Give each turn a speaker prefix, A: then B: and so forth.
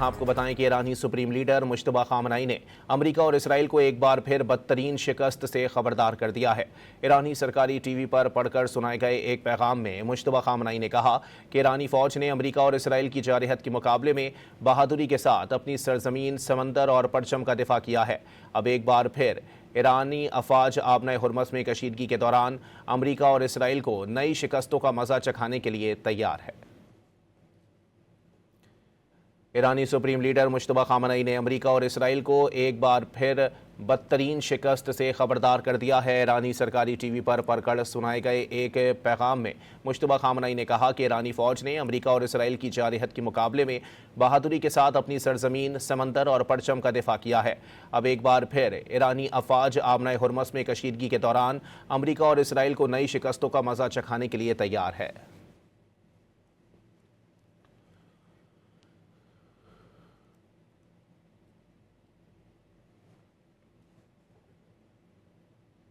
A: यहाँ आपको बताएं कि ईरानी सुप्रीम लीडर मुश्तबा खामनई ने अमेरिका और इसराइल को एक बार फिर बदतरीन शिकस्त से खबरदार कर दिया है। ईरानी सरकारी टीवी पर पढ़कर सुनाए गए एक पैगाम में मुश्तबा खामनई ने कहा कि ईरानी फौज ने अमेरिका और इसराइल की जारहत के मुकाबले में बहादुरी के साथ अपनी सरजमीन, समंदर और परचम का दिफा किया है। अब एक बार फिर ईरानी अफवाज आबना हुर्मस में कशीदगी के दौरान अमेरिका और इसराइल को नई शिकस्तों का मजा चखाने के लिए तैयार है। ईरानी सुप्रीम लीडर मुश्तबा खामनई ने अमेरिका और इसराइल को एक बार फिर बदतरीन शिकस्त से खबरदार कर दिया है। ईरानी सरकारी टीवी पर पढ़कर सुनाए गए एक पैगाम में मुश्तबा खामनई ने कहा कि ईरानी फौज ने अमेरिका और इसराइल की जारहत के मुकाबले में बहादुरी के साथ अपनी सरजमीन, समंदर और परचम का दिफा किया है। अब एक बार फिर ईरानी अफवाज आबना हुर्मस में कशीदगी के दौरान अमेरिका और इसराइल को नई शिकस्तों का मजा चखाने के लिए तैयार है।